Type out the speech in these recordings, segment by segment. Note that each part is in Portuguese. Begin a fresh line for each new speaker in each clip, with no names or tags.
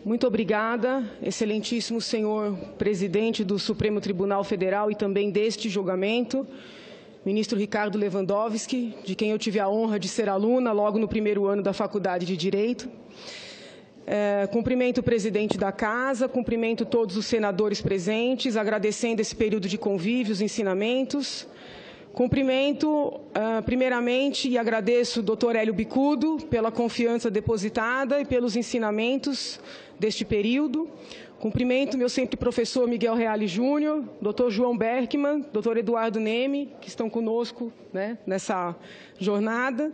Muito obrigada, excelentíssimo senhor presidente do Supremo Tribunal Federal e também deste julgamento, ministro Ricardo Lewandowski, de quem eu tive a honra de ser aluna logo no primeiro ano da Faculdade de Direito. Cumprimento o presidente da Casa, cumprimento todos os senadores presentes, agradecendo esse período de convívio, os ensinamentos. Cumprimento, primeiramente, e agradeço o doutor Hélio Bicudo pela confiança depositada e pelos ensinamentos deste período. Cumprimento meu sempre professor Miguel Reale Júnior, doutor João Berkman, doutor Eduardo Neme, que estão conosco, né, nessa jornada.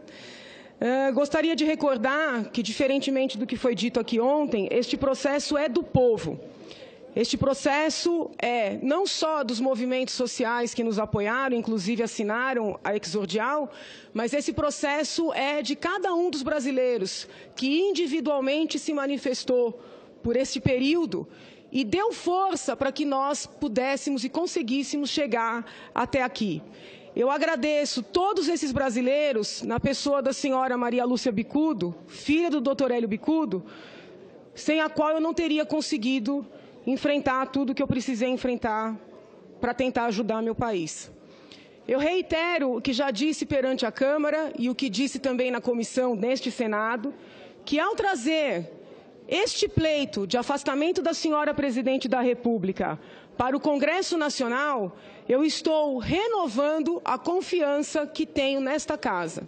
Gostaria de recordar que, diferentemente do que foi dito aqui ontem, este processo é do povo. Este processo é não só dos movimentos sociais que nos apoiaram, inclusive assinaram a exordial, mas esse processo é de cada um dos brasileiros que individualmente se manifestou por este período e deu força para que nós pudéssemos e conseguíssemos chegar até aqui. Eu agradeço todos esses brasileiros, na pessoa da senhora Maria Lúcia Bicudo, filha do doutor Hélio Bicudo, sem a qual eu não teria conseguido enfrentar tudo que eu precisei enfrentar para tentar ajudar meu país. Eu reitero o que já disse perante a Câmara e o que disse também na comissão neste Senado, que ao trazer este pleito de afastamento da senhora presidente da República para o Congresso Nacional, eu estou renovando a confiança que tenho nesta Casa.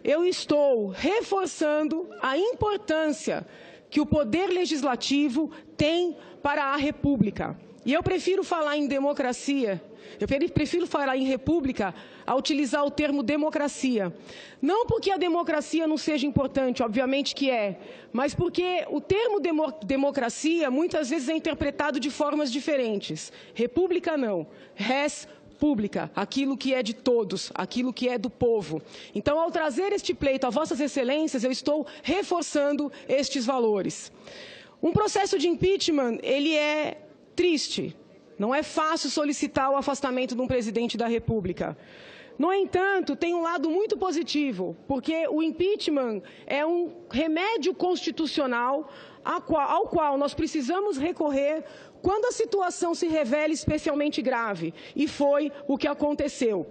Eu estou reforçando a importância que o Poder Legislativo tem para a República. E eu prefiro falar em democracia, eu prefiro falar em república a utilizar o termo democracia. Não porque a democracia não seja importante, obviamente que é, mas porque o termo democracia muitas vezes é interpretado de formas diferentes. República não, res pública, aquilo que é de todos, aquilo que é do povo. Então, ao trazer este pleito a vossas excelências, eu estou reforçando estes valores. Um processo de impeachment, ele é triste. Não é fácil solicitar o afastamento de um presidente da República. No entanto, tem um lado muito positivo, porque o impeachment é um remédio constitucional ao qual nós precisamos recorrer quando a situação se revela especialmente grave, e foi o que aconteceu.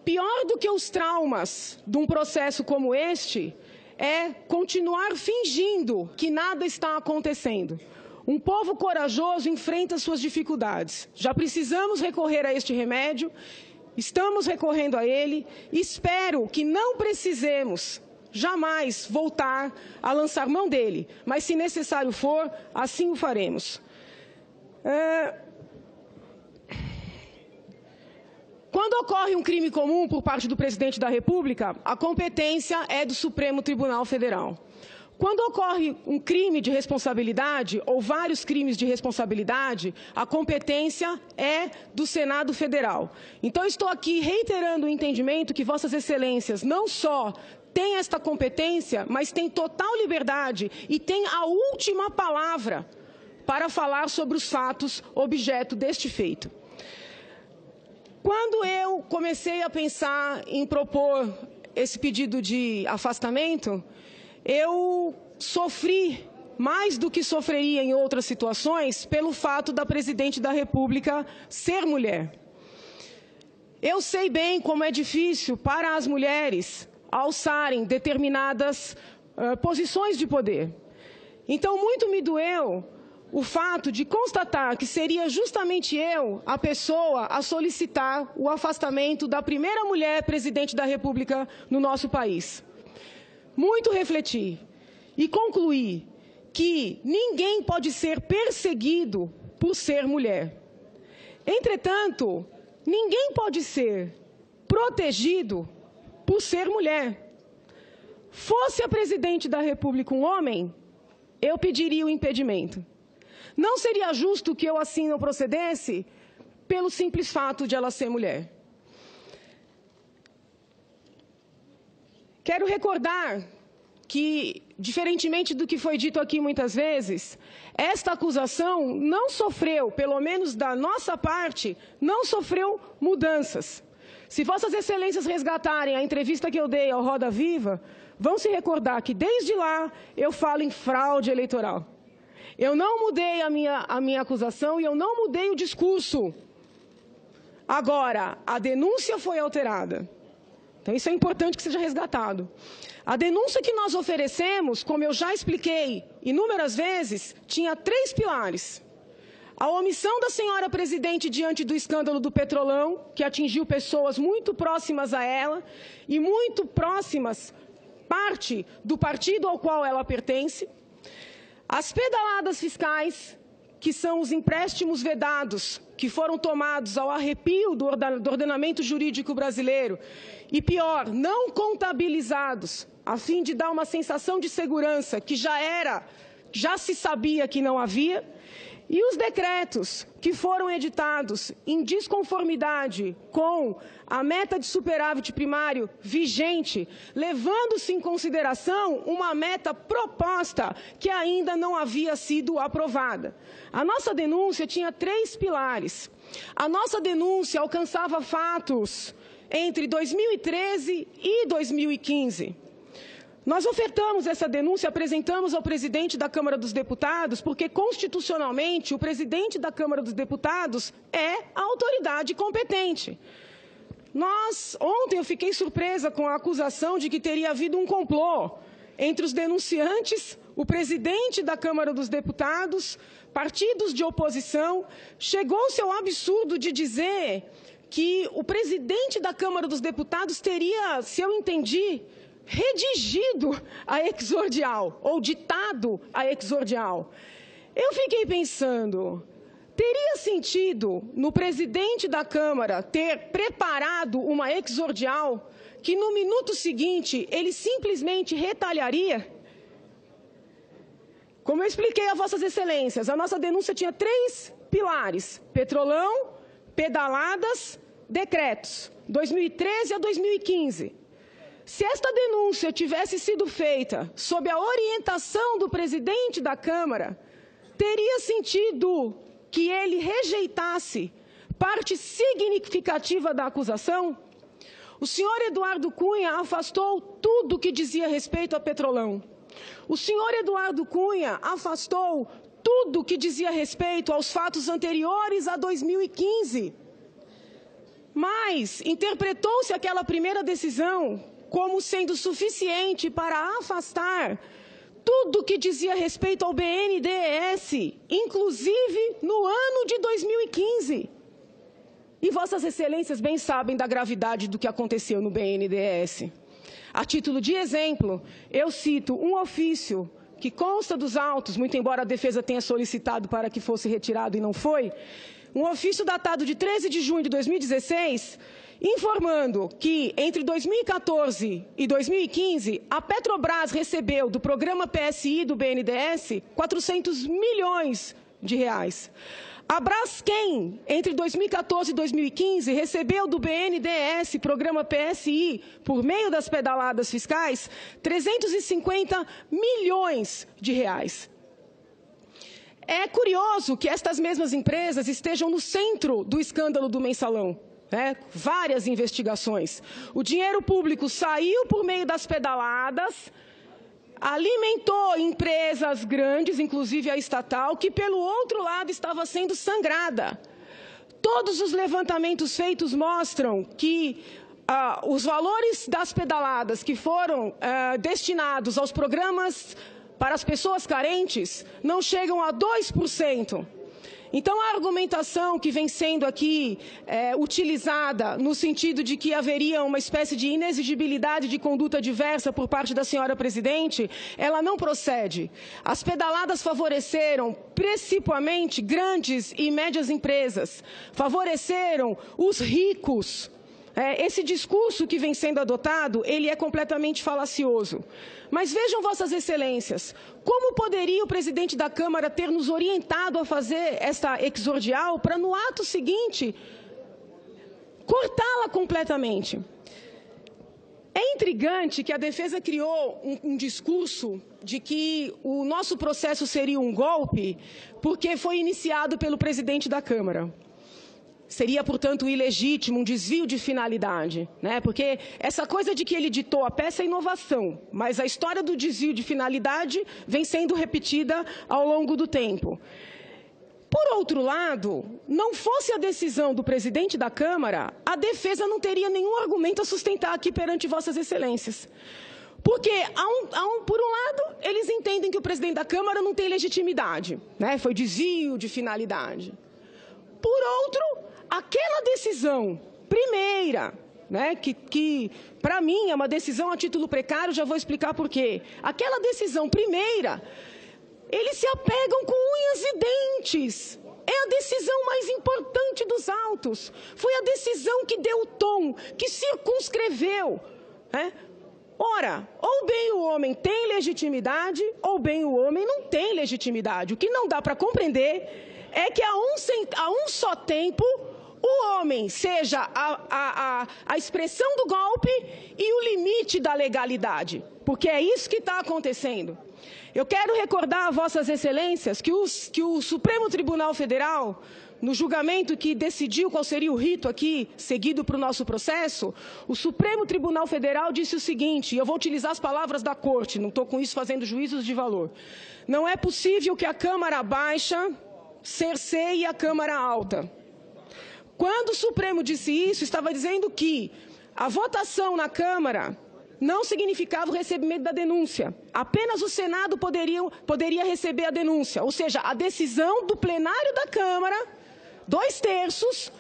Pior do que os traumas de um processo como este é continuar fingindo que nada está acontecendo. Um povo corajoso enfrenta suas dificuldades. Já precisamos recorrer a este remédio, estamos recorrendo a ele. Espero que não precisemos jamais voltar a lançar mão dele, mas se necessário for, assim o faremos. Quando ocorre um crime comum por parte do presidente da República, a competência é do Supremo Tribunal Federal. Quando ocorre um crime de responsabilidade, ou vários crimes de responsabilidade, a competência é do Senado Federal. Então, estou aqui reiterando o entendimento que Vossas Excelências não só têm esta competência, mas têm total liberdade e têm a última palavra para falar sobre os fatos objeto deste feito. Quando eu comecei a pensar em propor esse pedido de afastamento, eu sofri mais do que sofreria em outras situações pelo fato da presidente da República ser mulher. Eu sei bem como é difícil para as mulheres alçarem determinadas posições de poder. Então, muito me doeu o fato de constatar que seria justamente eu a pessoa a solicitar o afastamento da primeira mulher presidente da República no nosso país. Muito refleti e concluí que ninguém pode ser perseguido por ser mulher. Entretanto, ninguém pode ser protegido por ser mulher. Fosse a presidente da República um homem, eu pediria o impedimento. Não seria justo que eu assim não procedesse pelo simples fato de ela ser mulher. Quero recordar que, diferentemente do que foi dito aqui muitas vezes, esta acusação não sofreu, pelo menos da nossa parte, não sofreu mudanças. Se Vossas Excelências resgatarem a entrevista que eu dei ao Roda Viva, vão se recordar que, desde lá, eu falo em fraude eleitoral. Eu não mudei a minha acusação e eu não mudei o discurso. Agora, a denúncia foi alterada. Então, isso é importante que seja resgatado. A denúncia que nós oferecemos, como eu já expliquei inúmeras vezes, tinha 3 pilares. A omissão da senhora presidente diante do escândalo do Petrolão, que atingiu pessoas muito próximas a ela e muito próximas parte do partido ao qual ela pertence. As pedaladas fiscais, que são os empréstimos vedados, que foram tomados ao arrepio do ordenamento jurídico brasileiro, e pior, não contabilizados, a fim de dar uma sensação de segurança que já se sabia que não havia, e os decretos que foram editados em desconformidade com a meta de superávit primário vigente, levando-se em consideração uma meta proposta que ainda não havia sido aprovada. A nossa denúncia tinha 3 pilares. A nossa denúncia alcançava fatos entre 2013 e 2015. Nós ofertamos essa denúncia, apresentamos ao presidente da Câmara dos Deputados, porque, constitucionalmente, o presidente da Câmara dos Deputados é a autoridade competente. Ontem eu fiquei surpresa com a acusação de que teria havido um complô entre os denunciantes, o presidente da Câmara dos Deputados, partidos de oposição. Chegou-se ao absurdo de dizer que o presidente da Câmara dos Deputados teria, se eu entendi, redigido a exordial, ou ditado a exordial. Eu fiquei pensando, teria sentido no presidente da Câmara ter preparado uma exordial que no minuto seguinte ele simplesmente retalharia? Como eu expliquei a Vossas Excelências, a nossa denúncia tinha 3 pilares: Petrolão, pedaladas, decretos, 2013 a 2015. Se esta denúncia tivesse sido feita sob a orientação do presidente da Câmara, teria sentido que ele rejeitasse parte significativa da acusação? O senhor Eduardo Cunha afastou tudo que dizia respeito a Petrolão. O senhor Eduardo Cunha afastou tudo que dizia respeito aos fatos anteriores a 2015. Mas interpretou-se aquela primeira decisão como sendo suficiente para afastar tudo que dizia respeito ao BNDES, inclusive no ano de 2015. E Vossas Excelências bem sabem da gravidade do que aconteceu no BNDES. A título de exemplo, eu cito um ofício que consta dos autos, muito embora a defesa tenha solicitado para que fosse retirado e não foi, um ofício datado de 13 de junho de 2016, informando que, entre 2014 e 2015, a Petrobras recebeu do programa PSI do BNDES 400 milhões de reais. A Braskem, entre 2014 e 2015, recebeu do BNDES, programa PSI, por meio das pedaladas fiscais, 350 milhões de reais. É curioso que estas mesmas empresas estejam no centro do escândalo do mensalão. Várias investigações. O dinheiro público saiu por meio das pedaladas, alimentou empresas grandes, inclusive a estatal, que, pelo outro lado, estava sendo sangrada. Todos os levantamentos feitos mostram que os valores das pedaladas que foram destinados aos programas para as pessoas carentes não chegam a 2%. Então, a argumentação que vem sendo aqui utilizada no sentido de que haveria uma espécie de inexigibilidade de conduta diversa por parte da senhora presidente, ela não procede. As pedaladas favoreceram principalmente grandes e médias empresas, favoreceram os ricos. Esse discurso que vem sendo adotado, ele é completamente falacioso. Mas vejam, Vossas Excelências, como poderia o presidente da Câmara ter nos orientado a fazer esta exordial para, no ato seguinte, cortá-la completamente? É intrigante que a defesa criou um discurso de que o nosso processo seria um golpe porque foi iniciado pelo presidente da Câmara. Seria, portanto, ilegítimo, um desvio de finalidade, né? Porque essa coisa de que ele ditou a peça é inovação, mas a história do desvio de finalidade vem sendo repetida ao longo do tempo. Por outro lado, não fosse a decisão do presidente da Câmara, a defesa não teria nenhum argumento a sustentar aqui perante Vossas Excelências. Porque, por um lado, eles entendem que o presidente da Câmara não tem legitimidade, né? Foi desvio de finalidade. Por outro, aquela decisão primeira, né, que para mim é uma decisão a título precário, já vou explicar por quê. Aquela decisão primeira, eles se apegam com unhas e dentes. É a decisão mais importante dos autos. Foi a decisão que deu o tom, que circunscreveu, né? Ora, ou bem o homem tem legitimidade, ou bem o homem não tem legitimidade. O que não dá para compreender é que a um só tempo o homem seja a expressão do golpe e o limite da legalidade, porque é isso que está acontecendo. Eu quero recordar a Vossas Excelências que o Supremo Tribunal Federal, no julgamento que decidiu qual seria o rito aqui, seguido para o nosso processo, o Supremo Tribunal Federal disse o seguinte, e eu vou utilizar as palavras da Corte, não estou com isso fazendo juízos de valor. Não é possível que a Câmara Baixa cerceie a Câmara Alta. Quando o Supremo disse isso, estava dizendo que a votação na Câmara não significava o recebimento da denúncia. Apenas o Senado poderia receber a denúncia, ou seja, a decisão do plenário da Câmara, 2/3,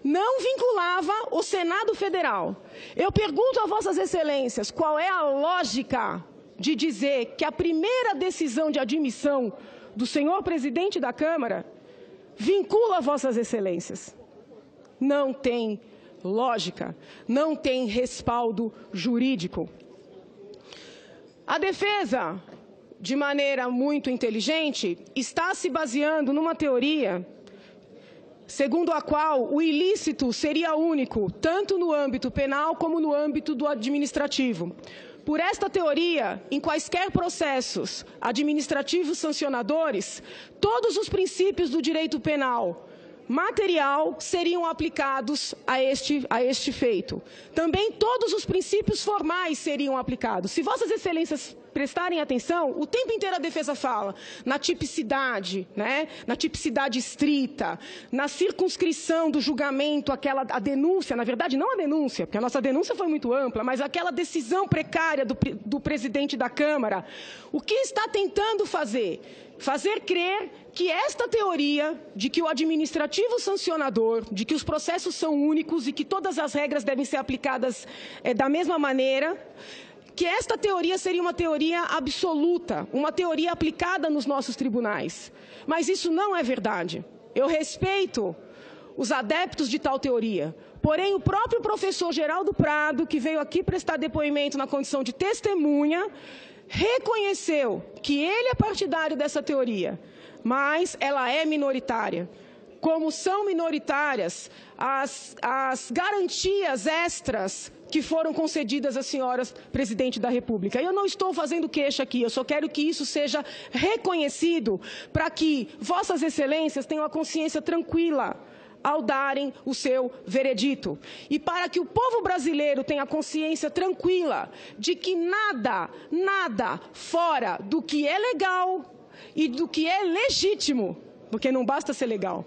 não vinculava o Senado Federal. Eu pergunto a Vossas Excelências, qual é a lógica de dizer que a primeira decisão de admissão do senhor presidente da Câmara vincula Vossas Excelências? Não tem lógica, não tem respaldo jurídico. A defesa, de maneira muito inteligente, está se baseando numa teoria segundo a qual o ilícito seria único, tanto no âmbito penal como no âmbito do administrativo. Por esta teoria, em quaisquer processos administrativos sancionadores, todos os princípios do direito penal material seriam aplicados a este feito. Também todos os princípios formais seriam aplicados. Se Vossas Excelências prestarem atenção, o tempo inteiro a defesa fala na tipicidade, né? Na tipicidade estrita, na circunscrição do julgamento, a denúncia, na verdade não a denúncia, porque a nossa denúncia foi muito ampla, mas aquela decisão precária do presidente da Câmara. O que está tentando fazer? Fazer crer que esta teoria de que o administrativo sancionador, de que os processos são únicos e que todas as regras devem ser aplicadas da mesma maneira, que esta teoria seria uma teoria absoluta, uma teoria aplicada nos nossos tribunais. Mas isso não é verdade. Eu respeito os adeptos de tal teoria. Porém, o próprio professor Geraldo Prado, que veio aqui prestar depoimento na condição de testemunha, reconheceu que ele é partidário dessa teoria, mas ela é minoritária. Como são minoritárias as garantias extras que foram concedidas às senhoras presidente da República. Eu não estou fazendo queixa aqui, eu só quero que isso seja reconhecido para que Vossas Excelências tenham a consciência tranquila ao darem o seu veredito. E para que o povo brasileiro tenha a consciência tranquila de que nada fora do que é legal e do que é legítimo, porque não basta ser legal,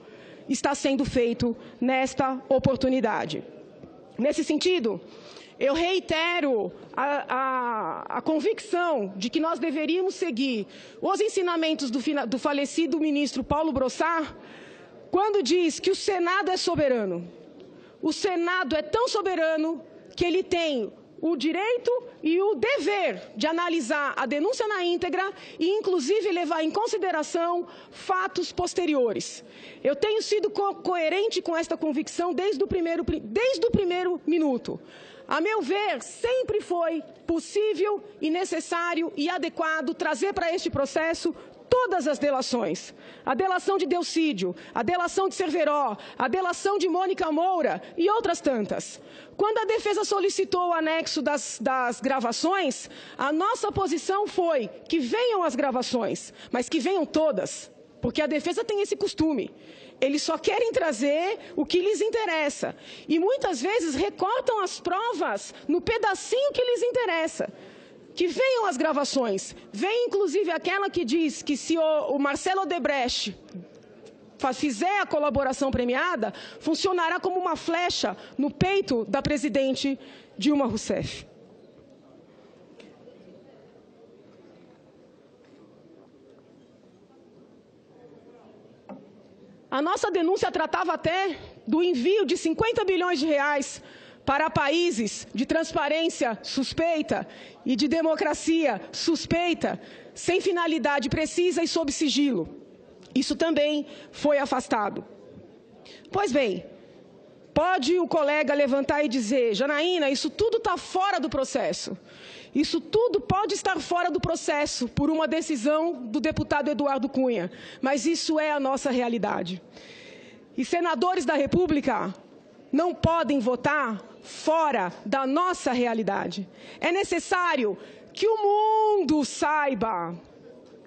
está sendo feito nesta oportunidade. Nesse sentido, eu reitero a convicção de que nós deveríamos seguir os ensinamentos do falecido ministro Paulo Brossard, quando diz que o Senado é soberano. O Senado é tão soberano que ele tem o direito e o dever de analisar a denúncia na íntegra e, inclusive, levar em consideração fatos posteriores. Eu tenho sido coerente com esta convicção desde o primeiro minuto. A meu ver, sempre foi possível e necessário e adequado trazer para este processo todas as delações. A delação de Delcídio, a delação de Cerveró, a delação de Mônica Moura e outras tantas. Quando a defesa solicitou o anexo das gravações, a nossa posição foi que venham as gravações, mas que venham todas, porque a defesa tem esse costume Eles só querem trazer o que lhes interessa. E muitas vezes recortam as provas no pedacinho que lhes interessa. Que venham as gravações. Vem inclusive aquela que diz que se o Marcelo Odebrecht fizer a colaboração premiada, funcionará como uma flecha no peito da presidente Dilma Rousseff. A nossa denúncia tratava até do envio de 50 bilhões de reais para países de transparência suspeita e de democracia suspeita, sem finalidade precisa e sob sigilo. Isso também foi afastado. Pois bem, pode o colega levantar e dizer, Janaína, isso tudo está fora do processo. Isso tudo pode estar fora do processo por uma decisão do deputado Eduardo Cunha, mas isso é a nossa realidade. E senadores da República não podem votar fora da nossa realidade. É necessário que o mundo saiba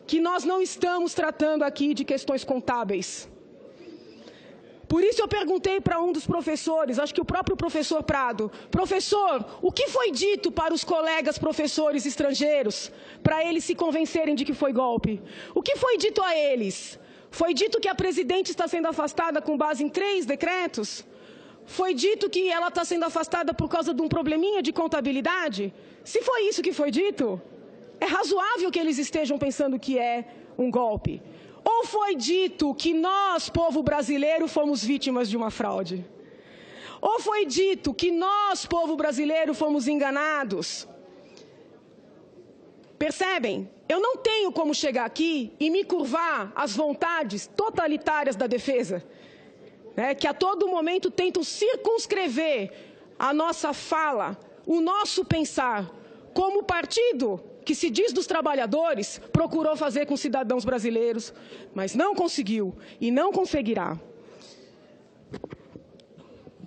que nós não estamos tratando aqui de questões contábeis. Por isso eu perguntei para um dos professores, acho que o próprio professor Prado, professor, o que foi dito para os colegas professores estrangeiros, para eles se convencerem de que foi golpe? O que foi dito a eles? Foi dito que a presidente está sendo afastada com base em 3 decretos? Foi dito que ela está sendo afastada por causa de um probleminha de contabilidade? Se foi isso que foi dito, é razoável que eles estejam pensando que é um golpe. Ou foi dito que nós, povo brasileiro, fomos vítimas de uma fraude? Ou foi dito que nós, povo brasileiro, fomos enganados? Percebem? Eu não tenho como chegar aqui e me curvar às vontades totalitárias da defesa, né, que a todo momento tentam circunscrever a nossa fala, o nosso pensar, como partido que se diz dos trabalhadores, procurou fazer com cidadãos brasileiros, mas não conseguiu e não conseguirá.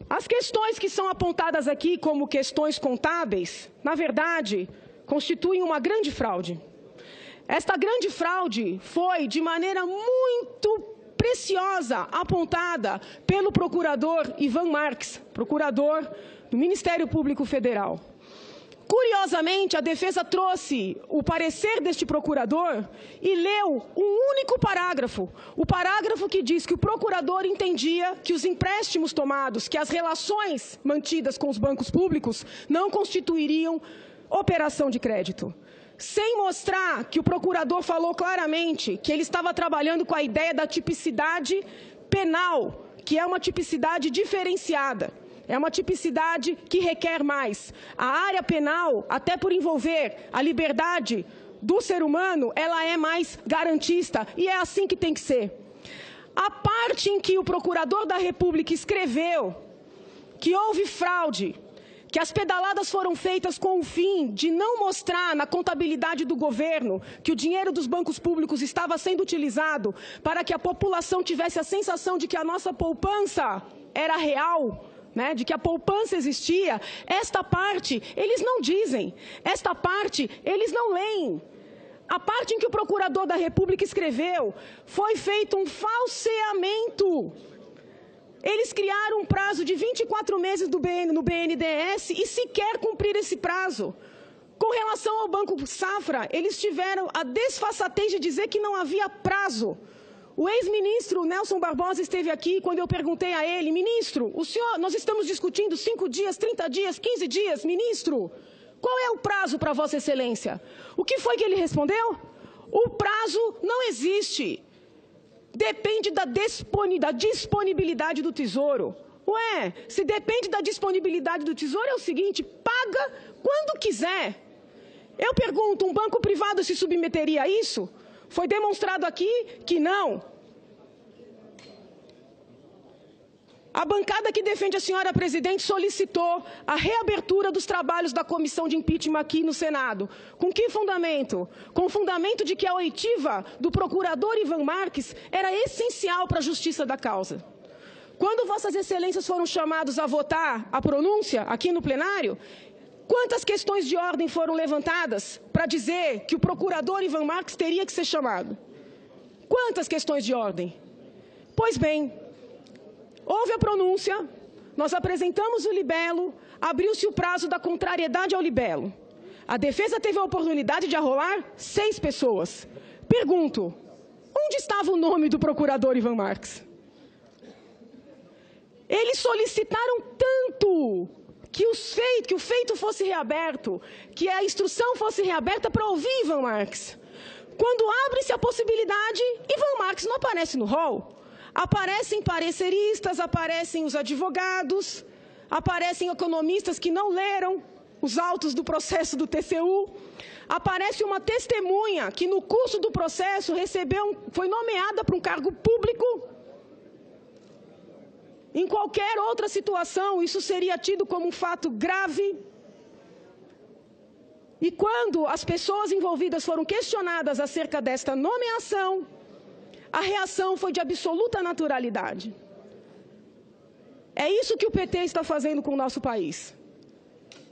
As questões que são apontadas aqui como questões contábeis, na verdade, constituem uma grande fraude. Esta grande fraude foi, de maneira muito preciosa, apontada pelo procurador Ivan Marques, procurador do Ministério Público Federal. Curiosamente, a defesa trouxe o parecer deste procurador e leu um único parágrafo. O parágrafo que diz que o procurador entendia que os empréstimos tomados, que as relações mantidas com os bancos públicos não constituiriam operação de crédito. Sem mostrar que o procurador falou claramente que ele estava trabalhando com a ideia da tipicidade penal, que é uma tipicidade diferenciada. É uma tipicidade que requer mais. A área penal, até por envolver a liberdade do ser humano, ela é mais garantista e é assim que tem que ser. A parte em que o procurador da República escreveu que houve fraude, que as pedaladas foram feitas com o fim de não mostrar na contabilidade do governo que o dinheiro dos bancos públicos estava sendo utilizado para que a população tivesse a sensação de que a nossa poupança era real, né, de que a poupança existia, esta parte eles não dizem, esta parte eles não leem. A parte em que o procurador da República escreveu, foi feito um falseamento. Eles criaram um prazo de 24 meses no BNDES e sequer cumprir esse prazo. Com relação ao Banco Safra, eles tiveram a desfaçatez de dizer que não havia prazo. O ex-ministro Nelson Barbosa esteve aqui quando eu perguntei a ele, ministro, nós estamos discutindo 5 dias, 30 dias, 15 dias, ministro, qual é o prazo para Vossa Excelência? O que foi que ele respondeu? O prazo não existe, depende da disponibilidade do Tesouro. Ué, se depende da disponibilidade do Tesouro é o seguinte, paga quando quiser. Eu pergunto, um banco privado se submeteria a isso? Foi demonstrado aqui que não. A bancada que defende a senhora presidente solicitou a reabertura dos trabalhos da comissão de impeachment aqui no Senado. Com que fundamento? Com o fundamento de que a oitiva do procurador Ivan Marques era essencial para a justiça da causa. Quando Vossas Excelências foram chamados a votar a pronúncia aqui no plenário, quantas questões de ordem foram levantadas para dizer que o procurador Ivan Marques teria que ser chamado? Quantas questões de ordem? Pois bem, Houve a pronúncia, nós apresentamos o libelo, abriu-se o prazo da contrariedade ao libelo. A defesa teve a oportunidade de arrolar 6 pessoas. Pergunto, onde estava o nome do procurador Ivan Marques? Eles solicitaram tanto que o feito fosse reaberto, que a instrução fosse reaberta para ouvir Ivan Marques. Quando abre-se a possibilidade, Ivan Marques não aparece no rol. Aparecem pareceristas, aparecem os advogados, aparecem economistas que não leram os autos do processo do TCU, aparece uma testemunha que no curso do processo foi nomeada para um cargo público. Em qualquer outra situação, isso seria tido como um fato grave. E quando as pessoas envolvidas foram questionadas acerca desta nomeação, a reação foi de absoluta naturalidade. É isso que o PT está fazendo com o nosso país.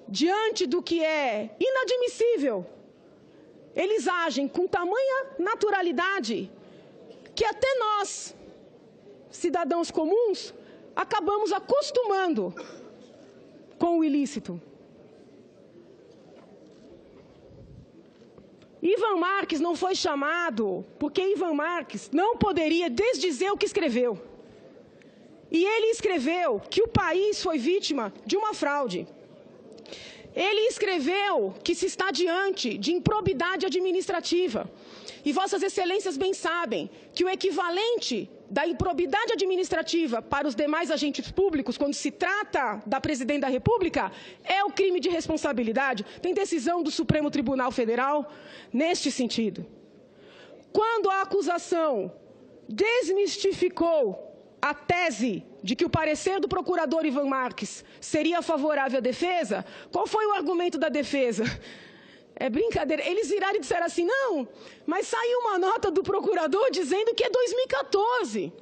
Diante do que é inadmissível, eles agem com tamanha naturalidade que até nós, cidadãos comuns, acabamos acostumando com o ilícito. Ivan Marques não foi chamado porque Ivan Marques não poderia desdizer o que escreveu. E ele escreveu que o país foi vítima de uma fraude. Ele escreveu que se está diante de improbidade administrativa. E Vossas Excelências bem sabem que o equivalente da improbidade administrativa para os demais agentes públicos, quando se trata da Presidente da República, é o crime de responsabilidade. Tem decisão do Supremo Tribunal Federal neste sentido. Quando a acusação desmistificou a tese de que o parecer do procurador Ivan Marques seria favorável à defesa, qual foi o argumento da defesa? É brincadeira. Eles viraram e disseram assim, não, mas saiu uma nota do procurador dizendo que é 2014.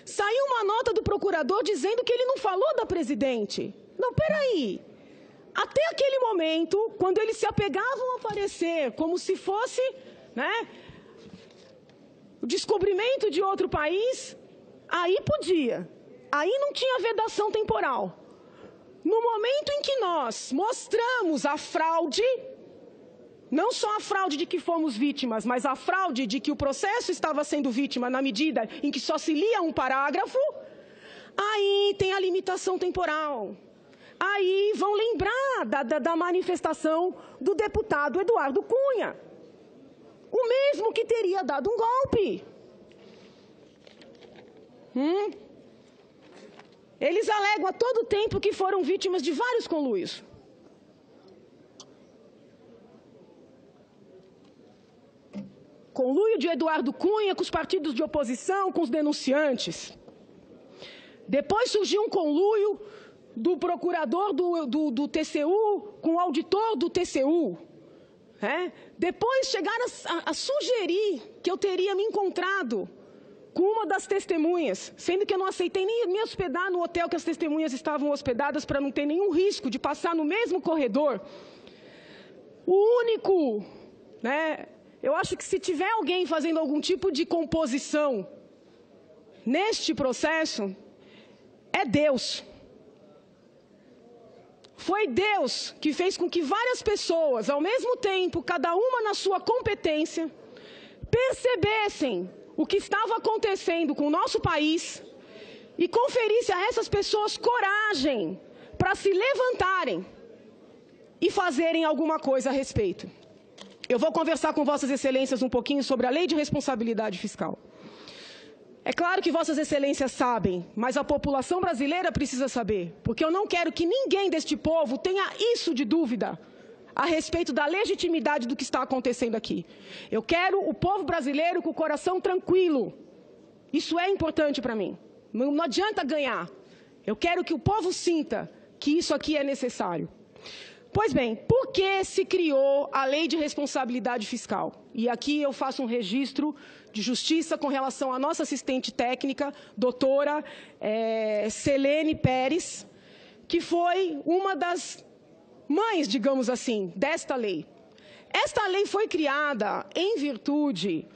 Saiu uma nota do procurador dizendo que ele não falou da presidente. Não, peraí. Até aquele momento, quando eles se apegavam ao parecer como se fosse, né, o descobrimento de outro país, aí podia. Aí não tinha vedação temporal. No momento em que nós mostramos a fraude, não só a fraude de que fomos vítimas, mas a fraude de que o processo estava sendo vítima na medida em que só se lia um parágrafo, aí tem a limitação temporal. Aí vão lembrar da manifestação do deputado Eduardo Cunha, o mesmo que teria dado um golpe. Eles alegam a todo tempo que foram vítimas de vários conluios. Conluio de Eduardo Cunha com os partidos de oposição, com os denunciantes. Depois surgiu um conluio do procurador do TCU com o auditor do TCU. Depois chegaram a sugerir que eu teria me encontrado com uma das testemunhas, sendo que eu não aceitei nem me hospedar no hotel que as testemunhas estavam hospedadas para não ter nenhum risco de passar no mesmo corredor. O único, eu acho que se tiver alguém fazendo algum tipo de composição neste processo, é Deus. Foi Deus que fez com que várias pessoas, ao mesmo tempo, cada uma na sua competência, percebessem o que estava acontecendo com o nosso país e conferisse a essas pessoas coragem para se levantarem e fazerem alguma coisa a respeito. Eu vou conversar com Vossas Excelências um pouquinho sobre a Lei de Responsabilidade Fiscal. É claro que Vossas Excelências sabem, mas a população brasileira precisa saber, porque eu não quero que ninguém deste povo tenha isso de dúvida a respeito da legitimidade do que está acontecendo aqui. Eu quero o povo brasileiro com o coração tranquilo. Isso é importante para mim. Não adianta ganhar. Eu quero que o povo sinta que isso aqui é necessário. Pois bem, por que se criou a Lei de Responsabilidade Fiscal? E aqui eu faço um registro de justiça com relação à nossa assistente técnica, doutora Selene Pérez, que foi uma das mães, digamos assim, desta lei. Esta lei foi criada em virtude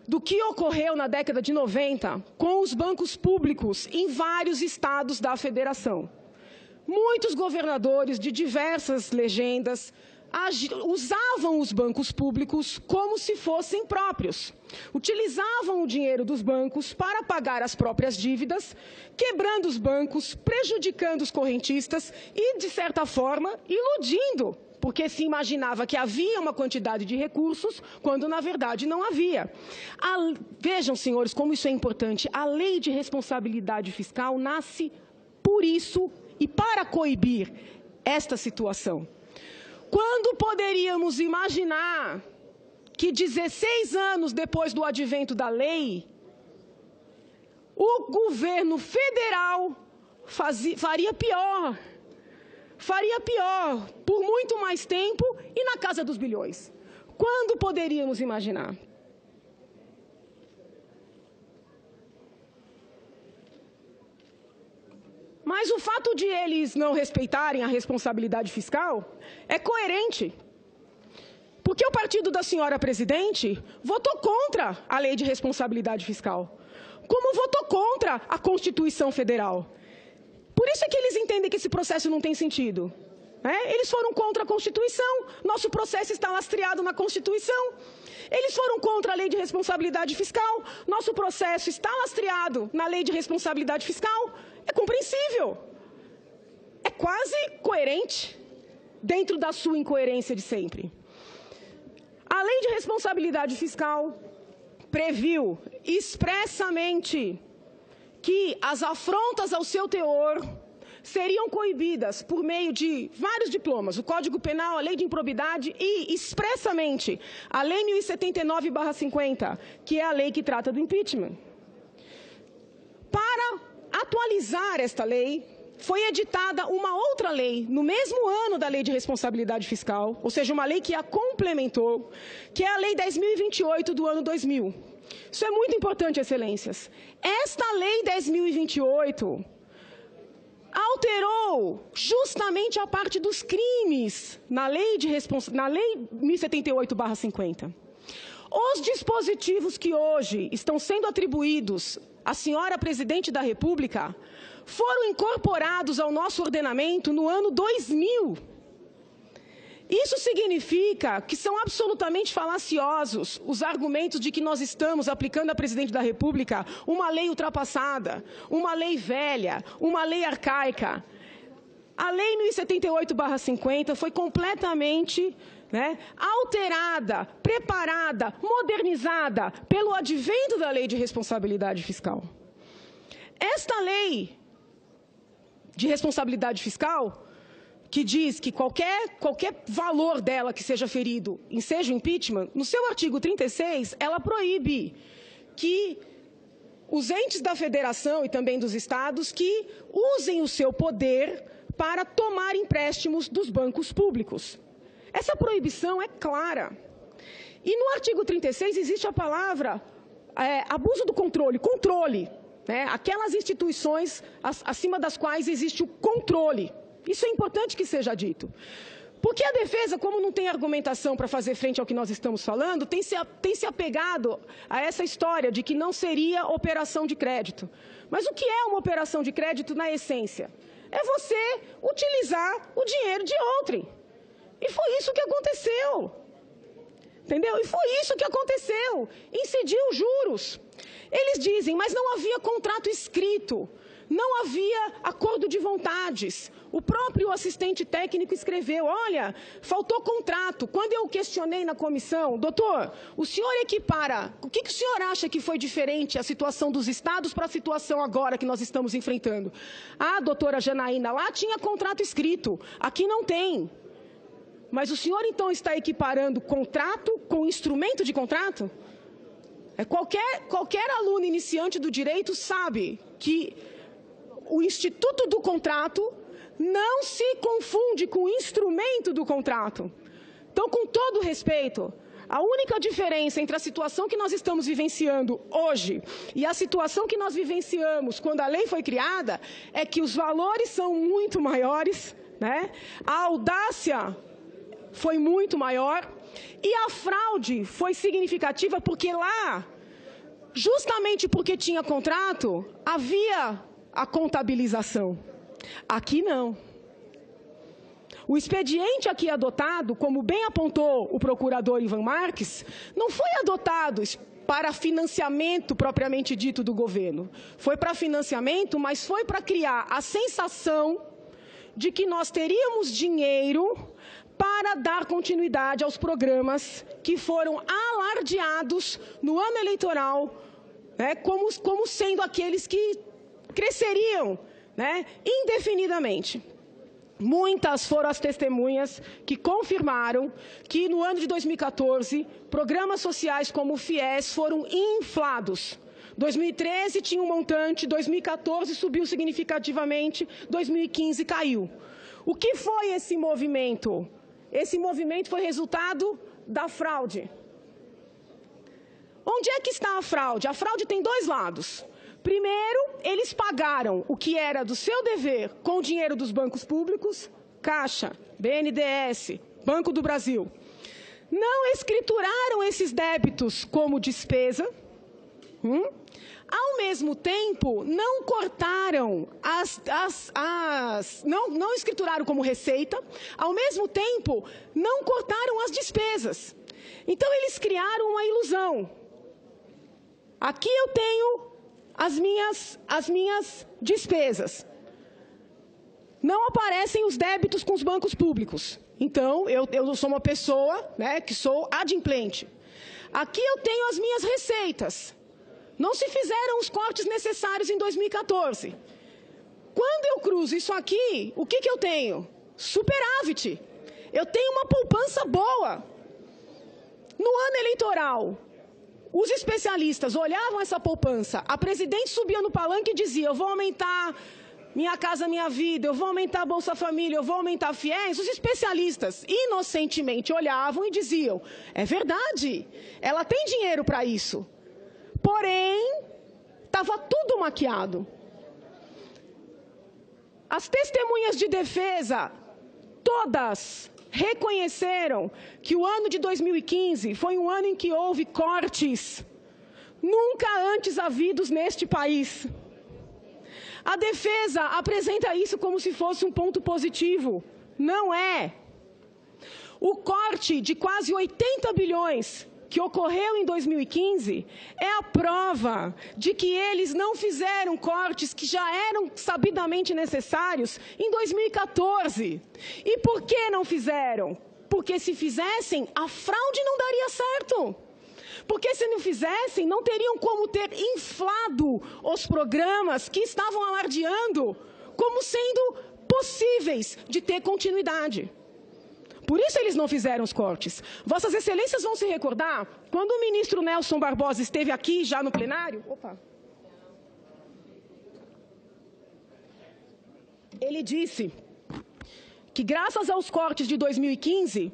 do que ocorreu na década de 90 com os bancos públicos em vários estados da federação. Muitos governadores de diversas legendas usavam os bancos públicos como se fossem próprios. Utilizavam o dinheiro dos bancos para pagar as próprias dívidas, quebrando os bancos, prejudicando os correntistas e, de certa forma, iludindo, porque se imaginava que havia uma quantidade de recursos, quando, na verdade, não havia. Vejam, senhores, como isso é importante. A lei de responsabilidade fiscal nasce por isso e para coibir esta situação. Quando poderíamos imaginar que 16 anos depois do advento da lei, o governo federal faria pior, por muito mais tempo e na casa dos bilhões. Quando poderíamos imaginar? Mas o fato de eles não respeitarem a responsabilidade fiscal é coerente. Porque o partido da senhora presidente votou contra a lei de responsabilidade fiscal, como votou contra a Constituição Federal. Por isso é que eles entendem que esse processo não tem sentido. Eles foram contra a Constituição, nosso processo está lastreado na Constituição. Eles foram contra a lei de responsabilidade fiscal, nosso processo está lastreado na lei de responsabilidade fiscal. É compreensível. É quase coerente, dentro da sua incoerência de sempre. A lei de responsabilidade fiscal previu expressamente que as afrontas ao seu teor seriam coibidas por meio de vários diplomas, o Código Penal, a Lei de Improbidade e, expressamente, a Lei 1079/50, que é a lei que trata do impeachment. Para atualizar esta lei, foi editada uma outra lei, no mesmo ano da Lei de Responsabilidade Fiscal, ou seja, uma lei que a complementou, que é a Lei 10.028 do ano 2000. Isso é muito importante, excelências. Esta Lei 10.028 alterou justamente a parte dos crimes na Lei 1078/50. Os dispositivos que hoje estão sendo atribuídos à senhora Presidente da República foram incorporados ao nosso ordenamento no ano 2000. Isso significa que são absolutamente falaciosos os argumentos de que nós estamos aplicando à Presidente da República uma lei ultrapassada, uma lei velha, uma lei arcaica. A Lei 1078/50 foi completamente alterada, preparada, modernizada pelo advento da Lei de Responsabilidade Fiscal. Esta lei de responsabilidade fiscal, que diz que qualquer valor dela que seja ferido enseja o impeachment, no seu artigo 36, ela proíbe que os entes da federação e também dos estados que usem o seu poder para tomar empréstimos dos bancos públicos. Essa proibição é clara. E no artigo 36 existe a palavra abuso do controle, aquelas instituições acima das quais existe o controle. Isso é importante que seja dito. Porque a defesa, como não tem argumentação para fazer frente ao que nós estamos falando, tem se apegado a essa história de que não seria operação de crédito. Mas o que é uma operação de crédito na essência? É você utilizar o dinheiro de outrem. E foi isso que aconteceu. Entendeu? E foi isso que aconteceu. Incidiu juros. Eles dizem, mas não havia contrato escrito. Não havia acordo de vontades. O próprio assistente técnico escreveu, olha, faltou contrato. Quando eu questionei na comissão, doutor, o senhor equipara, o que o senhor acha que foi diferente a situação dos estados para a situação agora que nós estamos enfrentando? Ah, doutora Janaína, lá tinha contrato escrito, aqui não tem. Mas o senhor então está equiparando contrato com instrumento de contrato? Qualquer aluno iniciante do direito sabe que o instituto do contrato não se confunde com o instrumento do contrato. Então, com todo respeito, a única diferença entre a situação que nós estamos vivenciando hoje e a situação que nós vivenciamos quando a lei foi criada é que os valores são muito maiores, a audácia foi muito maior e a fraude foi significativa porque lá Justamente porque tinha contrato, havia a contabilização. Aqui não. O expediente aqui adotado, como bem apontou o procurador Ivan Marques, não foi adotado para financiamento propriamente dito do governo. Foi para financiamento, mas foi para criar a sensação de que nós teríamos dinheiro para dar continuidade aos programas que foram alardeados no ano eleitoral, né, como sendo aqueles que cresceriam, né, indefinidamente. Muitas foram as testemunhas que confirmaram que, no ano de 2014, programas sociais como o FIES foram inflados. 2013 tinha um montante, 2014 subiu significativamente, 2015 caiu. O que foi esse movimento? Esse movimento foi resultado da fraude. Onde é que está a fraude? A fraude tem dois lados. Primeiro, eles pagaram o que era do seu dever com o dinheiro dos bancos públicos, Caixa, BNDES, Banco do Brasil. Não escrituraram esses débitos como despesa. Ao mesmo tempo, não cortaram não escrituraram como receita. Ao mesmo tempo, não cortaram as despesas. Então, eles criaram uma ilusão. Aqui eu tenho as minhas despesas. Não aparecem os débitos com os bancos públicos. Então, eu sou uma pessoa, né, que sou adimplente. Aqui eu tenho as minhas receitas. Não se fizeram os cortes necessários em 2014. Quando eu cruzo isso aqui, o que eu tenho? Superávit. Eu tenho uma poupança boa. No ano eleitoral, os especialistas olhavam essa poupança, a presidente subia no palanque e dizia: eu vou aumentar Minha Casa Minha Vida, eu vou aumentar a Bolsa Família, eu vou aumentar a FIES. Os especialistas inocentemente olhavam e diziam: é verdade, ela tem dinheiro para isso. Porém, estava tudo maquiado. As testemunhas de defesa, todas reconheceram que o ano de 2015 foi um ano em que houve cortes nunca antes havidos neste país. A defesa apresenta isso como se fosse um ponto positivo. Não é. O corte de quase 80 bilhões que ocorreu em 2015 é a prova de que eles não fizeram cortes que já eram sabidamente necessários em 2014. E por que não fizeram? Porque se fizessem, a fraude não daria certo. Porque se não fizessem, não teriam como ter inflado os programas que estavam alardeando como sendo possíveis de ter continuidade. Por isso eles não fizeram os cortes. Vossas Excelências vão se recordar, quando o ministro Nelson Barbosa esteve aqui já no plenário, ele disse que graças aos cortes de 2015,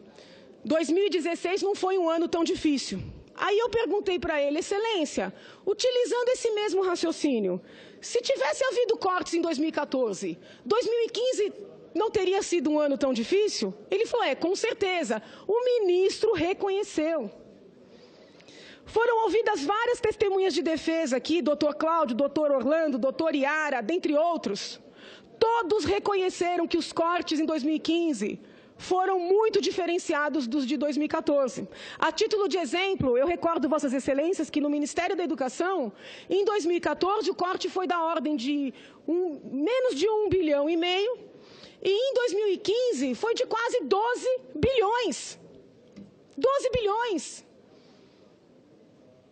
2016 não foi um ano tão difícil. Aí eu perguntei para ele: Excelência, utilizando esse mesmo raciocínio, se tivesse havido cortes em 2014, 2015 não teria sido um ano tão difícil? Ele falou: com certeza. O ministro reconheceu. Foram ouvidas várias testemunhas de defesa aqui, doutor Cláudio, doutor Orlando, doutor Iara, dentre outros. Todos reconheceram que os cortes em 2015 foram muito diferenciados dos de 2014. A título de exemplo, eu recordo, Vossas Excelências, que no Ministério da Educação, em 2014, o corte foi da ordem de menos de 1,5 bilhão, e em 2015 foi de quase 12 bilhões. 12 bilhões.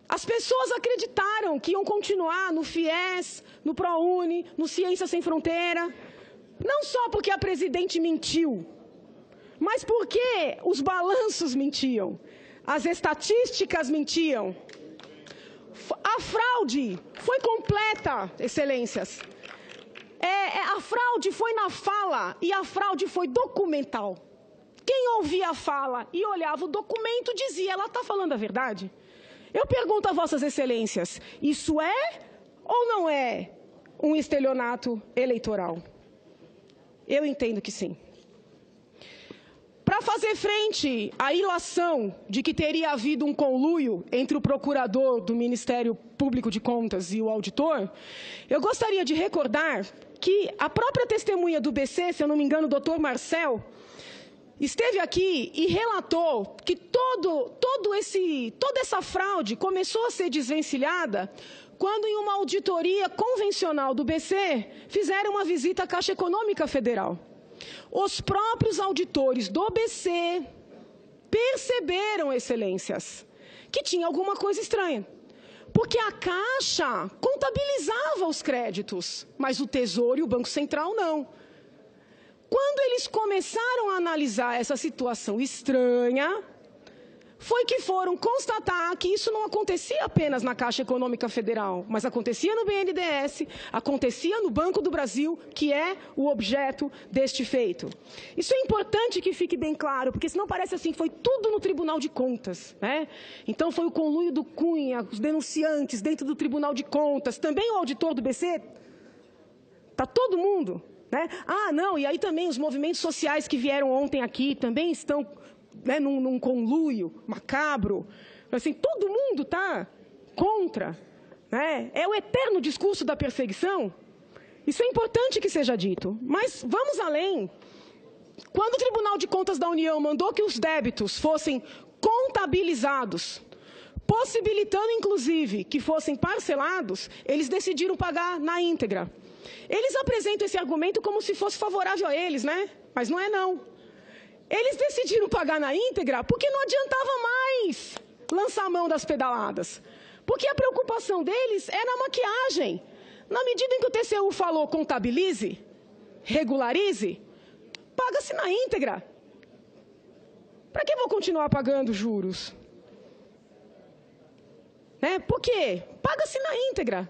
As pessoas acreditaram que iam continuar no FIES, no ProUni, no Ciência Sem Fronteira, não só porque a presidente mentiu, mas porque os balanços mentiam, as estatísticas mentiam. A fraude foi completa, Excelências. A fraude foi na fala e a fraude foi documental. Quem ouvia a fala e olhava o documento dizia: ela está falando a verdade. Eu pergunto a Vossas Excelências, isso é ou não é um estelionato eleitoral? Eu entendo que sim. Para Para fazer frente à ilação de que teria havido um conluio entre o procurador do Ministério Público de Contas e o auditor, eu gostaria de recordar que a própria testemunha do BC, se eu não me engano, o doutor Marcel, esteve aqui e relatou que toda essa fraude começou a ser desvencilhada quando, em uma auditoria convencional do BC, fizeram uma visita à Caixa Econômica Federal. Os próprios auditores do BC perceberam, excelências, que tinha alguma coisa estranha. Porque a Caixa contabilizava os créditos, mas o Tesouro e o Banco Central não. Quando eles começaram a analisar essa situação estranha, foi que foram constatar que isso não acontecia apenas na Caixa Econômica Federal, mas acontecia no BNDES, acontecia no Banco do Brasil, que é o objeto deste feito. Isso é importante que fique bem claro, porque senão parece assim, foi tudo no Tribunal de Contas, né? Então foi o conluio do Cunha, os denunciantes dentro do Tribunal de Contas, também o auditor do BC, está todo mundo, né? Ah, não, e aí também os movimentos sociais que vieram ontem aqui também estão, né, num conluio macabro, assim, todo mundo está contra, né? É o eterno discurso da perseguição. Isso é importante que seja dito, mas vamos além. Quando o Tribunal de Contas da União mandou que os débitos fossem contabilizados, possibilitando, inclusive, que fossem parcelados, eles decidiram pagar na íntegra. Eles apresentam esse argumento como se fosse favorável a eles, né? Mas não é, não. Eles decidiram pagar na íntegra porque não adiantava mais lançar a mão das pedaladas. Porque a preocupação deles era a maquiagem. Na medida em que o TCU falou contabilize, regularize, paga-se na íntegra. Para que vou continuar pagando juros? Né? Por quê? Paga-se na íntegra.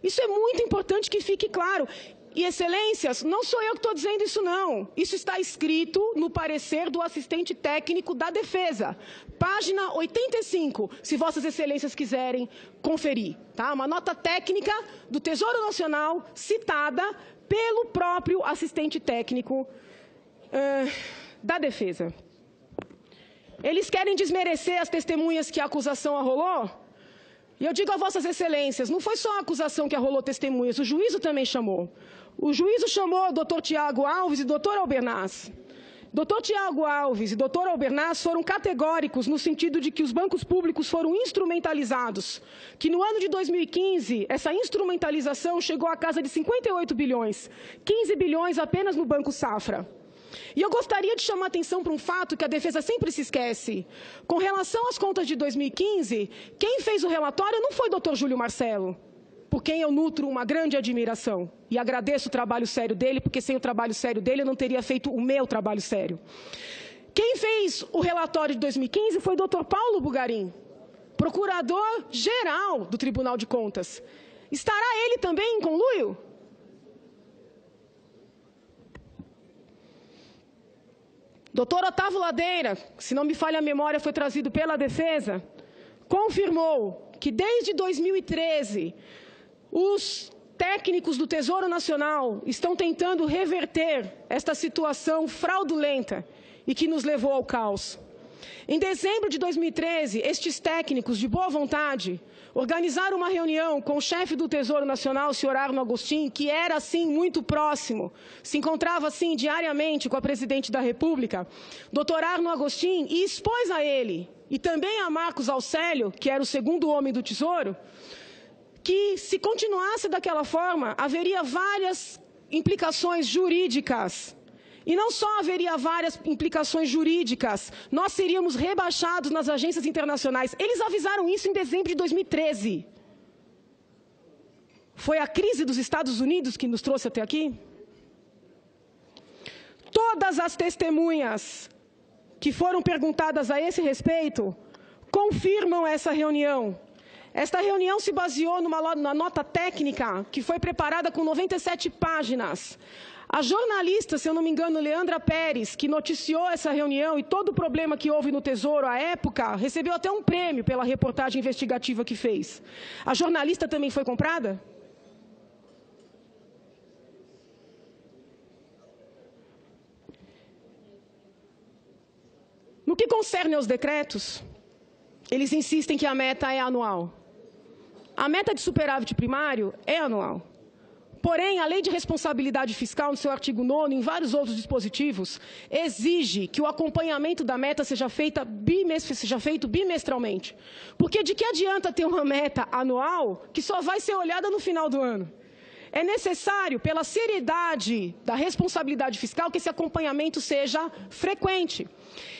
Isso é muito importante que fique claro. E, excelências, não sou eu que estou dizendo isso, não. Isso está escrito no parecer do assistente técnico da Defesa. Página 85, se vossas excelências quiserem conferir. Tá? Uma nota técnica do Tesouro Nacional, citada pelo próprio assistente técnico da Defesa. Eles querem desmerecer as testemunhas que a acusação arrolou? E eu digo a vossas excelências, não foi só a acusação que arrolou testemunhas, o juízo também chamou. O juízo chamou o doutor Tiago Alves e o doutor Albernaz. Doutor Tiago Alves e doutor Albernaz foram categóricos no sentido de que os bancos públicos foram instrumentalizados, que no ano de 2015, essa instrumentalização chegou à casa de 58 bilhões, 15 bilhões apenas no Banco Safra. E eu gostaria de chamar a atenção para um fato que a Defesa sempre se esquece. Com relação às contas de 2015, quem fez o relatório não foi o doutor Júlio Marcelo, por quem eu nutro uma grande admiração. E agradeço o trabalho sério dele, porque sem o trabalho sério dele eu não teria feito o meu trabalho sério. Quem fez o relatório de 2015 foi o doutor Paulo Bugarim, procurador-geral do Tribunal de Contas. Estará ele também em conluio? Doutor Otávio Ladeira, se não me falha a memória, foi trazido pela Defesa, confirmou que desde 2013 os técnicos do Tesouro Nacional estão tentando reverter esta situação fraudulenta e que nos levou ao caos. Em dezembro de 2013, estes técnicos de boa vontade organizaram uma reunião com o chefe do Tesouro Nacional, o senhor Arno Agostinho, que era, assim, muito próximo, se encontrava, assim, diariamente com a presidente da República, doutor Arno Agostinho, e expôs a ele, e também a Marcos Alcélio, que era o segundo homem do Tesouro, que, se continuasse daquela forma, haveria várias implicações jurídicas. E não só haveria várias implicações jurídicas, nós seríamos rebaixados nas agências internacionais. Eles avisaram isso em dezembro de 2013. Foi a crise dos Estados Unidos que nos trouxe até aqui? Todas as testemunhas que foram perguntadas a esse respeito confirmam essa reunião. Esta reunião se baseou numa nota técnica que foi preparada com 97 páginas. A jornalista, se eu não me engano, Leandra Pérez, que noticiou essa reunião e todo o problema que houve no Tesouro à época, recebeu até um prêmio pela reportagem investigativa que fez. A jornalista também foi comprada? No que concerne aos decretos, eles insistem que a meta é anual. A meta de superávit primário é anual. Porém, a Lei de Responsabilidade Fiscal, no seu artigo 9º, em vários outros dispositivos, exige que o acompanhamento da meta seja feito bimestralmente. Porque de que adianta ter uma meta anual que só vai ser olhada no final do ano? É necessário, pela seriedade da responsabilidade fiscal, que esse acompanhamento seja frequente.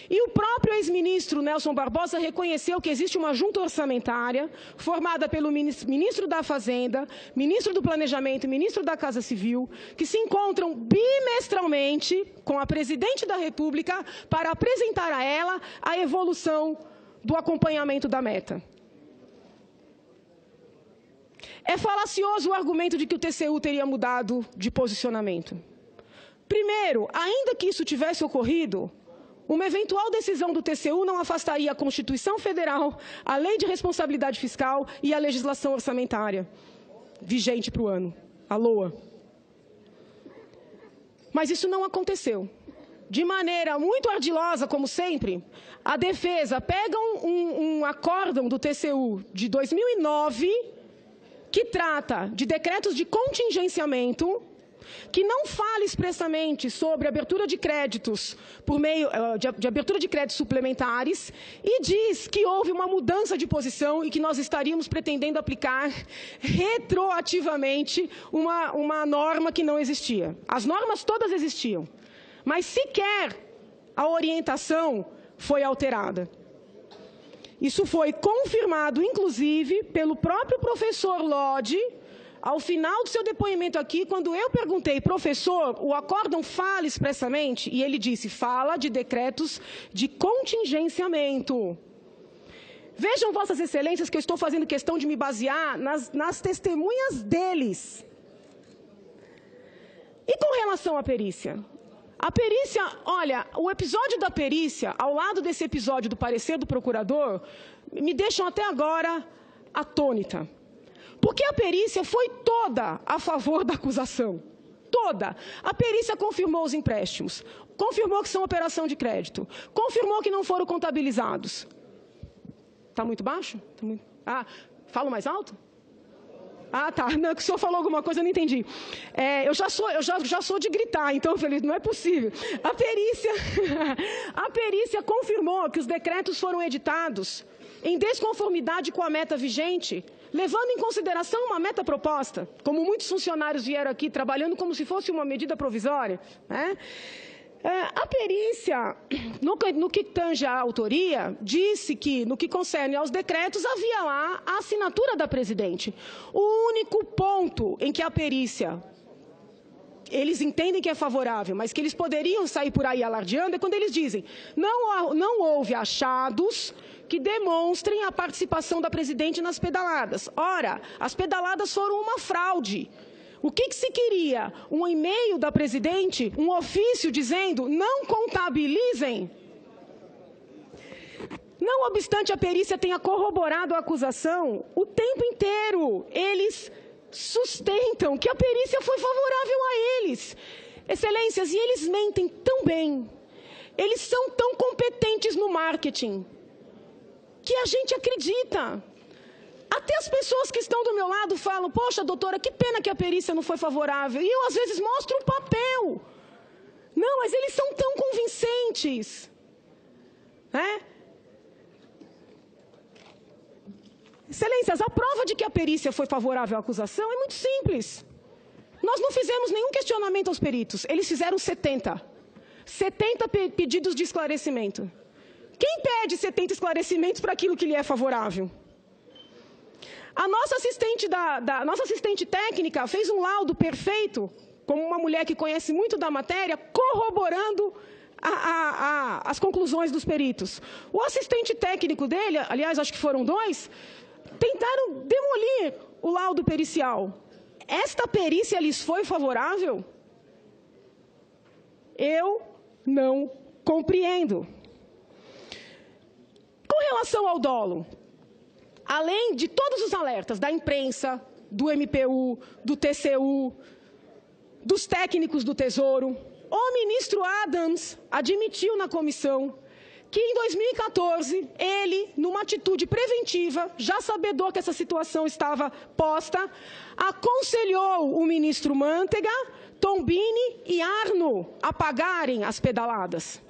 E o próprio ex-ministro Nelson Barbosa reconheceu que existe uma junta orçamentária formada pelo ministro da Fazenda, ministro do Planejamento e ministro da Casa Civil, que se encontram bimestralmente com a presidente da República para apresentar a ela a evolução do acompanhamento da meta. É falacioso o argumento de que o TCU teria mudado de posicionamento. Primeiro, ainda que isso tivesse ocorrido, uma eventual decisão do TCU não afastaria a Constituição Federal, a Lei de Responsabilidade Fiscal e a legislação orçamentária vigente para o ano, a LOA. Mas isso não aconteceu. De maneira muito ardilosa, como sempre, a defesa pega um acórdão do TCU de 2009, que trata de decretos de contingenciamento, que não fala expressamente sobre abertura de créditos por meio de abertura de créditos suplementares e diz que houve uma mudança de posição e que nós estaríamos pretendendo aplicar retroativamente uma norma que não existia. As normas todas existiam, mas sequer a orientação foi alterada. Isso foi confirmado, inclusive, pelo próprio professor Lodge, ao final do seu depoimento aqui, quando eu perguntei, professor, o acórdão fala expressamente? E ele disse, fala de decretos de contingenciamento. Vejam, Vossas Excelências, que eu estou fazendo questão de me basear nas testemunhas deles. E com relação à perícia? A perícia, olha, o episódio da perícia, ao lado desse episódio do parecer do procurador, me deixam até agora atônita. Porque a perícia foi toda a favor da acusação. Toda. A perícia confirmou os empréstimos, confirmou que são operação de crédito, confirmou que não foram contabilizados. Está muito baixo? Tá muito... Ah, falo mais alto? Ah, tá. Não, que o senhor falou alguma coisa, eu não entendi. Eu já sou de gritar, então eu falei, não é possível. A perícia confirmou que os decretos foram editados em desconformidade com a meta vigente, levando em consideração uma meta proposta, como muitos funcionários vieram aqui trabalhando como se fosse uma medida provisória, né? A perícia, no que tange à autoria, disse que, no que concerne aos decretos, havia lá a assinatura da presidente. O único ponto em que a perícia, eles entendem que é favorável, mas que eles poderiam sair por aí alardeando, é quando eles dizem, não houve achados que demonstrem a participação da presidente nas pedaladas. Ora, as pedaladas foram uma fraude. O que se queria? Um e-mail da presidente, um ofício dizendo, não contabilizem. Não obstante a perícia tenha corroborado a acusação, o tempo inteiro eles sustentam que a perícia foi favorável a eles. Excelências, e eles mentem tão bem, eles são tão competentes no marketing, que a gente acredita. Até as pessoas que estão do meu lado falam, poxa, doutora, que pena que a perícia não foi favorável. E eu, às vezes, mostro um papel. Não, mas eles são tão convincentes. Né? Excelências, a prova de que a perícia foi favorável à acusação é muito simples. Nós não fizemos nenhum questionamento aos peritos. Eles fizeram 70. 70 pedidos de esclarecimento. Quem pede 70 esclarecimentos para aquilo que lhe é favorável? A nossa assistente técnica fez um laudo perfeito, como uma mulher que conhece muito da matéria, corroborando as conclusões dos peritos. O assistente técnico dele, aliás, acho que foram 2, tentaram demolir o laudo pericial. Esta perícia lhes foi favorável? Eu não compreendo. Com relação ao dolo, além de todos os alertas da imprensa, do MPU, do TCU, dos técnicos do Tesouro, o ministro Adams admitiu na comissão que em 2014, ele, numa atitude preventiva, já sabedor que essa situação estava posta, aconselhou o ministro Mantega, Tombini e Arno a pagarem as pedaladas.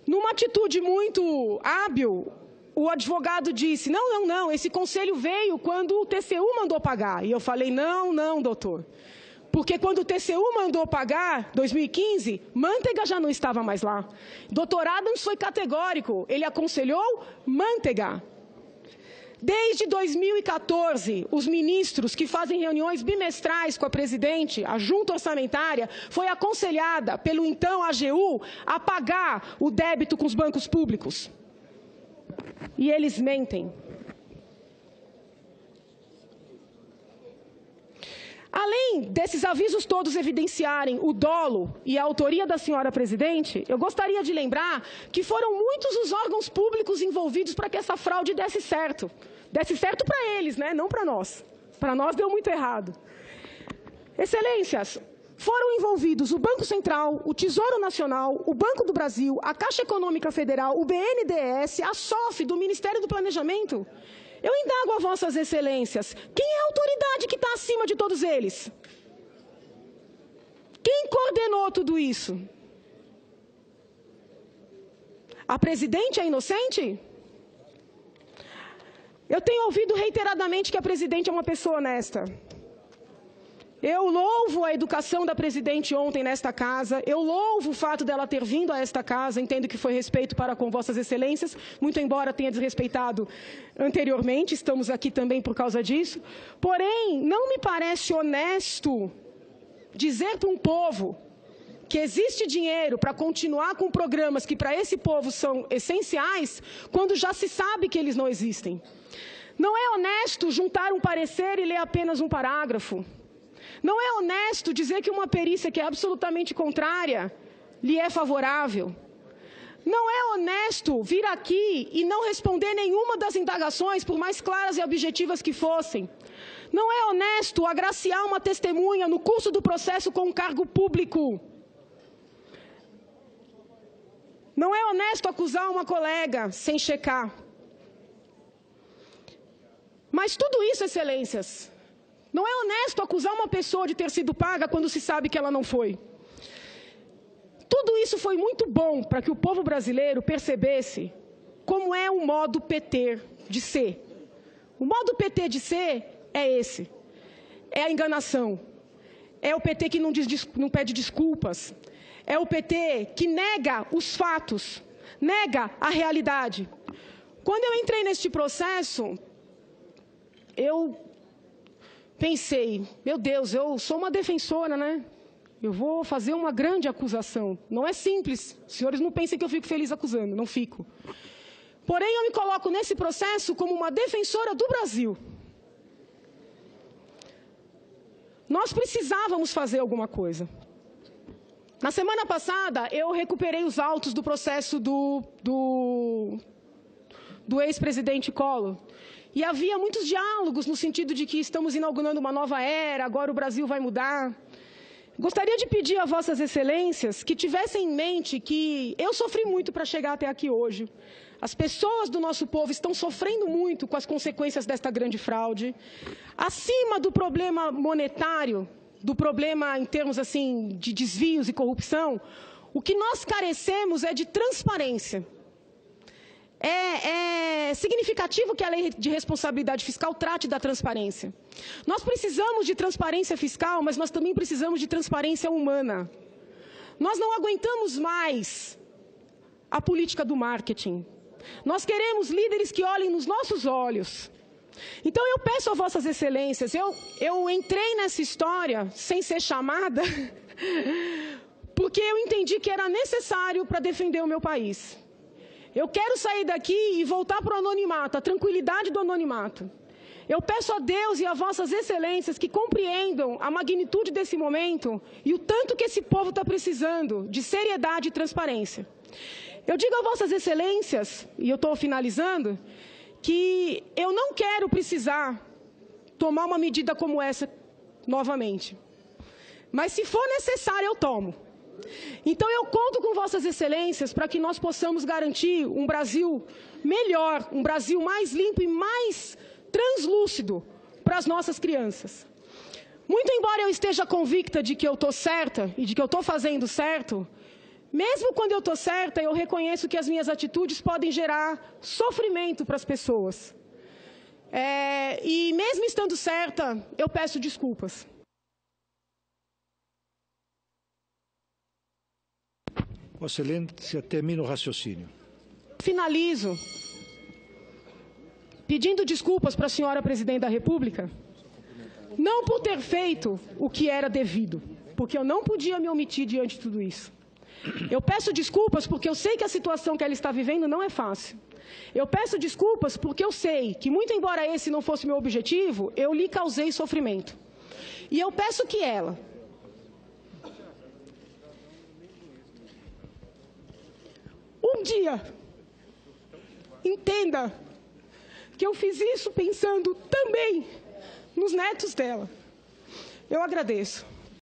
Numa atitude muito hábil, o advogado disse, não, esse conselho veio quando o TCU mandou pagar. E eu falei, não, doutor. Porque quando o TCU mandou pagar, 2015, Mantega já não estava mais lá. Dr. Adams foi categórico, ele aconselhou Mantega. Desde 2014, os ministros que fazem reuniões bimestrais com a presidente, a junta orçamentária, foi aconselhada pelo então AGU a pagar o débito com os bancos públicos. E eles mentem. Além desses avisos todos evidenciarem o dolo e a autoria da senhora presidente, eu gostaria de lembrar que foram muitos os órgãos públicos envolvidos para que essa fraude desse certo. Desse certo para eles, né? Não para nós. Para nós deu muito errado. Excelências, foram envolvidos o Banco Central, o Tesouro Nacional, o Banco do Brasil, a Caixa Econômica Federal, o BNDES, a SOF do Ministério do Planejamento. Eu indago a vossas excelências, quem é a autoridade que está acima de todos eles? Quem coordenou tudo isso? A presidente é inocente? Eu tenho ouvido reiteradamente que a presidente é uma pessoa honesta. Eu louvo a educação da presidente ontem nesta casa, eu louvo o fato dela ter vindo a esta casa, entendo que foi respeito para com vossas excelências, muito embora tenha desrespeitado anteriormente, estamos aqui também por causa disso. Porém, não me parece honesto dizer para um povo que existe dinheiro para continuar com programas que para esse povo são essenciais, quando já se sabe que eles não existem. Não é honesto juntar um parecer e ler apenas um parágrafo. Não é honesto dizer que uma perícia que é absolutamente contrária lhe é favorável. Não é honesto vir aqui e não responder nenhuma das indagações, por mais claras e objetivas que fossem. Não é honesto agraciar uma testemunha no curso do processo com um cargo público. Não é honesto acusar uma colega sem checar. Mas tudo isso, excelências, não é honesto acusar uma pessoa de ter sido paga quando se sabe que ela não foi. Tudo isso foi muito bom para que o povo brasileiro percebesse como é o modo PT de ser. O modo PT de ser é esse. É a enganação. É o PT que não pede desculpas. É o PT que nega os fatos, nega a realidade. Quando eu entrei neste processo, eu pensei, meu Deus, eu sou uma defensora, né? Eu vou fazer uma grande acusação. Não é simples. Os senhores não pensem que eu fico feliz acusando, não fico. Porém, eu me coloco nesse processo como uma defensora do Brasil. Nós precisávamos fazer alguma coisa. Na semana passada, eu recuperei os autos do processo do ex-presidente Collor. E havia muitos diálogos no sentido de que estamos inaugurando uma nova era, agora o Brasil vai mudar. Gostaria de pedir a vossas excelências que tivessem em mente que eu sofri muito para chegar até aqui hoje. As pessoas do nosso povo estão sofrendo muito com as consequências desta grande fraude. Acima do problema monetário, do problema em termos assim de desvios e corrupção, o que nós carecemos é de transparência. É significativo que a lei de responsabilidade fiscal trate da transparência. Nós precisamos de transparência fiscal, mas nós também precisamos de transparência humana. Nós não aguentamos mais a política do marketing. Nós queremos líderes que olhem nos nossos olhos. Então eu peço a vossas excelências, eu entrei nessa história sem ser chamada, porque eu entendi que era necessário para defender o meu país. Eu quero sair daqui e voltar para o anonimato, a tranquilidade do anonimato. Eu peço a Deus e a vossas excelências que compreendam a magnitude desse momento e o tanto que esse povo está precisando de seriedade e transparência. Eu digo a vossas excelências, e eu estou finalizando, que eu não quero precisar tomar uma medida como essa novamente. Mas se for necessário, eu tomo. Então, eu conto com Vossas Excelências para que nós possamos garantir um Brasil melhor, um Brasil mais limpo e mais translúcido para as nossas crianças. Muito embora eu esteja convicta de que eu estou certa e de que eu estou fazendo certo, mesmo quando eu estou certa, eu reconheço que as minhas atitudes podem gerar sofrimento para as pessoas. E mesmo estando certa, eu peço desculpas.
Vossa Excelência, termina o raciocínio.
Finalizo pedindo desculpas para a senhora Presidente da República, não por ter feito o que era devido, porque eu não podia me omitir diante de tudo isso. Eu peço desculpas porque eu sei que a situação que ela está vivendo não é fácil. Eu peço desculpas porque eu sei que, muito embora esse não fosse meu objetivo, eu lhe causei sofrimento. E eu peço que ela um dia entenda que eu fiz isso pensando também nos netos dela. Eu agradeço.